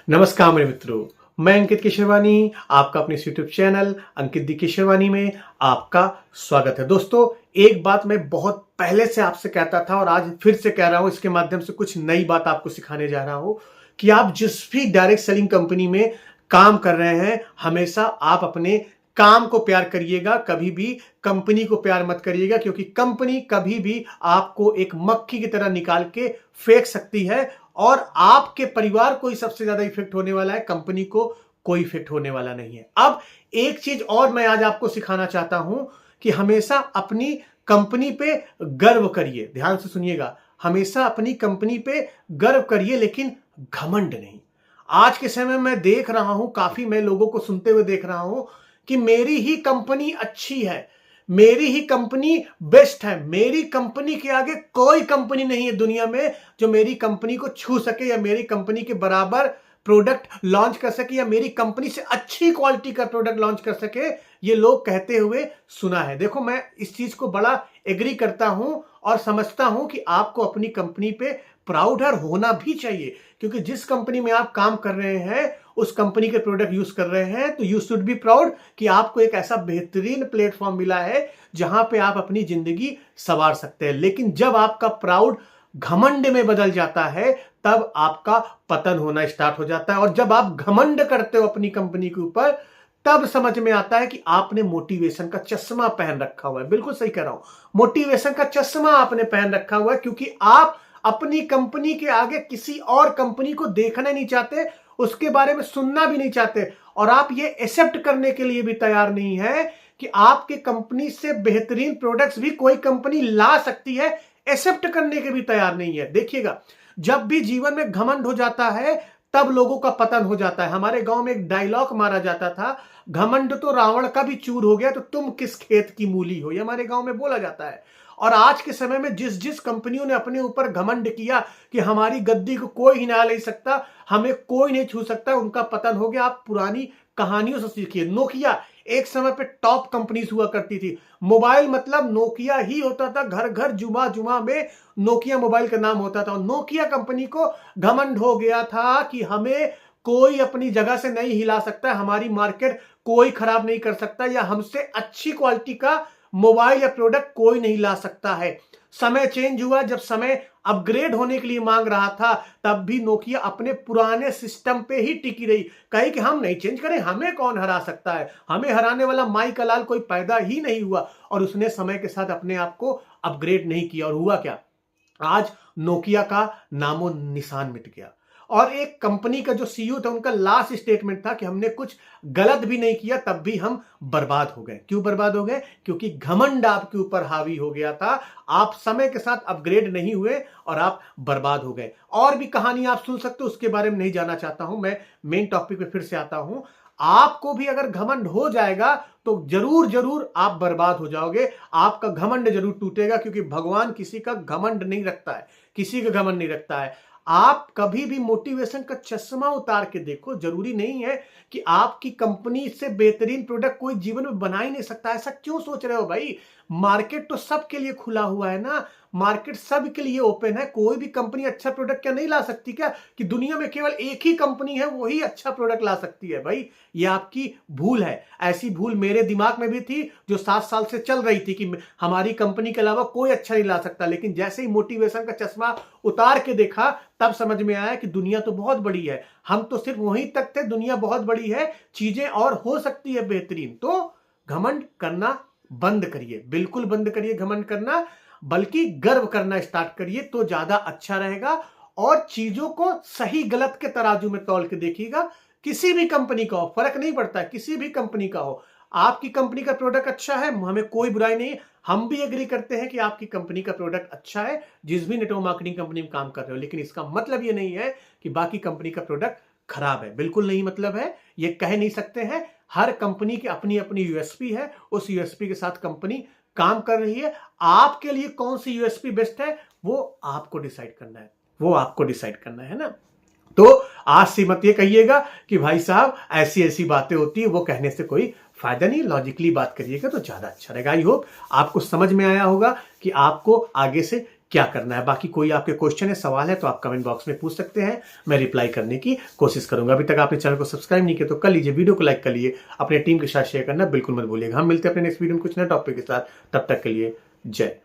नमस्कार मेरे मित्रों, मैं अंकित केशरवानी आपका अपने यूट्यूब चैनल अंकित दी केशरवानी में आपका स्वागत है। दोस्तों, एक बात मैं बहुत पहले से आपसे कहता था और आज फिर से कह रहा हूं, इसके माध्यम से कुछ नई बात आपको सिखाने जा रहा हूं कि आप जिस भी डायरेक्ट सेलिंग कंपनी में काम कर रहे हैं, हमेशा आप अपने काम को प्यार करिएगा, कभी भी कंपनी को प्यार मत करिएगा, क्योंकि कंपनी कभी भी आपको एक मक्खी की तरह निकाल के फेंक सकती है और आपके परिवार को ही सबसे ज्यादा इफेक्ट होने वाला है, कंपनी को कोई इफेक्ट होने वाला नहीं है। अब एक चीज और मैं आज आपको सिखाना चाहता हूं कि हमेशा अपनी कंपनी पे गर्व करिए। ध्यान से सुनिएगा, हमेशा अपनी कंपनी पे गर्व करिए, लेकिन घमंड नहीं। आज के समय में मैं देख रहा हूं, काफी मैं लोगों को सुनते हुए देख रहा हूं कि मेरी ही कंपनी अच्छी है, मेरी ही कंपनी बेस्ट है, मेरी कंपनी के आगे कोई कंपनी नहीं है दुनिया में जो मेरी कंपनी को छू सके या मेरी कंपनी के बराबर प्रोडक्ट लॉन्च कर सके या मेरी कंपनी से अच्छी क्वालिटी का प्रोडक्ट लॉन्च कर सके। ये लोग कहते हुए सुना है। देखो, मैं इस चीज को बड़ा एग्री करता हूं और समझता हूं कि आपको अपनी कंपनी पे प्राउड होना भी चाहिए, क्योंकि जिस कंपनी में आप काम कर रहे हैं, उस कंपनी के प्रोडक्ट यूज कर रहे हैं, तो यू शुड बी प्राउड कि आपको एक ऐसा बेहतरीन प्लेटफॉर्म मिला है जहां पे आप अपनी जिंदगी संवार सकते हैं। लेकिन जब आपका प्राउड घमंड में बदल जाता है, तब आपका पतन होना स्टार्ट हो जाता है। और जब आप घमंड करते हो अपनी कंपनी के ऊपर, तब समझ में आता है कि आपने मोटिवेशन का चश्मा पहन रखा हुआ है। बिल्कुल सही कह रहा हूं, मोटिवेशन का चश्मा आपने पहन रखा हुआ है, क्योंकि आप अपनी कंपनी के आगे किसी और कंपनी को देखना नहीं चाहते, उसके बारे में सुनना भी नहीं चाहते, और आप ये एक्सेप्ट करने के लिए भी तैयार नहीं है कि आपके कंपनी से बेहतरीन प्रोडक्ट्स भी कोई कंपनी ला सकती है। एक्सेप्ट करने के भी तैयार नहीं है। देखिएगा, जब भी जीवन में घमंड हो जाता है, तब लोगों का पतन हो जाता है। हमारे गांव में एक डायलॉग मारा जाता था, घमंड तो रावण का भी चूर हो गया, तो तुम किस खेत की मूली हो। ये हमारे गांव में बोला जाता है। और आज के समय में जिस जिस कंपनियों ने अपने ऊपर घमंड किया कि हमारी गद्दी को कोई हिला नहीं सकता, हमें कोई नहीं छू सकता, उनका पतन हो गया। आप पुरानी कहानियों से सीखिए। नोकिया एक समय पे टॉप कंपनीज हुआ करती थी। मोबाइल मतलब नोकिया ही होता था, घर घर जुमा जुमा में नोकिया मोबाइल का नाम होता था। और नोकिया कंपनी को घमंड हो गया था कि हमें कोई अपनी जगह से नहीं हिला सकता, हमारी मार्केट कोई खराब नहीं कर सकता, या हमसे अच्छी क्वालिटी का मोबाइल या प्रोडक्ट कोई नहीं ला सकता है। समय चेंज हुआ, जब समय अपग्रेड होने के लिए मांग रहा था, तब भी नोकिया अपने पुराने सिस्टम पे ही टिकी रही। कही कि हम नहीं चेंज करें, हमें कौन हरा सकता है, हमें हराने वाला माई का लाल कोई पैदा ही नहीं हुआ। और उसने समय के साथ अपने आप को अपग्रेड नहीं किया, और हुआ क्या, आज नोकिया का नामो निशान मिट गया। और एक कंपनी का जो सीईओ था, उनका लास्ट स्टेटमेंट था कि हमने कुछ गलत भी नहीं किया, तब भी हम बर्बाद हो गए। क्यों बर्बाद हो गए? क्योंकि घमंड आपके ऊपर हावी हो गया था, आप समय के साथ अपग्रेड नहीं हुए और आप बर्बाद हो गए। और भी कहानी आप सुन सकते हो, उसके बारे में नहीं जाना चाहता हूं। मैं मेन टॉपिक पे फिर से आता हूं। आपको भी अगर घमंड हो जाएगा तो जरूर जरूर आप बर्बाद हो जाओगे, आपका घमंड जरूर टूटेगा, क्योंकि भगवान किसी का घमंड नहीं रखता है, किसी का घमंड नहीं रखता है। आप कभी भी मोटिवेशन का चश्मा उतार के देखो। जरूरी नहीं है कि आपकी कंपनी से बेहतरीन प्रोडक्ट कोई जीवन में बना ही नहीं सकता। ऐसा क्यों सोच रहे हो भाई? मार्केट तो सबके लिए खुला हुआ है ना, मार्केट सबके लिए ओपन है। कोई भी कंपनी अच्छा प्रोडक्ट क्या नहीं ला सकती क्या? कि दुनिया में केवल एक ही कंपनी है, वही अच्छा प्रोडक्ट ला सकती है? भाई, ये आपकी भूल है। ऐसी भूल मेरे दिमाग में भी थी, जो 7 साल से चल रही थी कि हमारी कंपनी के अलावा कोई अच्छा नहीं ला सकता। लेकिन जैसे ही मोटिवेशन का चश्मा उतार के देखा, तब समझ में आया कि दुनिया तो बहुत बड़ी है, हम तो सिर्फ वहीं तक थे, दुनिया बहुत बड़ी है, चीजें और हो सकती है बेहतरीन। तो घमंड करना बंद करिए, बिल्कुल बंद करिए घमंड करना, बल्कि गर्व करना स्टार्ट करिए, तो ज्यादा अच्छा रहेगा। और चीजों को सही गलत के तराजू में तौल के देखिएगा। किसी भी कंपनी का हो, फर्क नहीं पड़ता, किसी भी कंपनी का हो, आपकी कंपनी का प्रोडक्ट अच्छा है, हमें कोई बुराई नहीं। हम भी एग्री करते हैं कि आपकी कंपनी का प्रोडक्ट अच्छा है, जिस भी नेटवर्क मार्केटिंग कंपनी में काम कर रहे हो। लेकिन इसका मतलब ये नहीं है कि बाकी कंपनी का प्रोडक्ट खराब है, बिल्कुल नहीं मतलब है, ये कह नहीं सकते हैं। हर कंपनी की अपनी अपनी यूएसपी है, उस यूएसपी के साथ कंपनी काम कर रही है। आपके लिए कौन सी यूएसपी बेस्ट है, वो आपको डिसाइड करना है, वो आपको डिसाइड करना है ना। तो आज से मत ये कहिएगा कि भाई साहब ऐसी ऐसी बातें होती है, वो कहने से कोई फायदा नहीं। लॉजिकली बात करिएगा तो ज्यादा अच्छा रहेगा। आई होप आपको समझ में आया होगा कि आपको आगे से क्या करना है। बाकी कोई आपके क्वेश्चन है, सवाल है तो आप कमेंट बॉक्स में पूछ सकते हैं, मैं रिप्लाई करने की कोशिश करूंगा। अभी तक आपने चैनल को सब्सक्राइब नहीं किया तो कर लीजिए, वीडियो को लाइक कर लिए, अपने टीम के साथ शेयर करना बिल्कुल मत भूलिएगा। हम मिलते हैं अपने नेक्स्ट वीडियो में कुछ नए टॉपिक के साथ, तब तक के लिए जय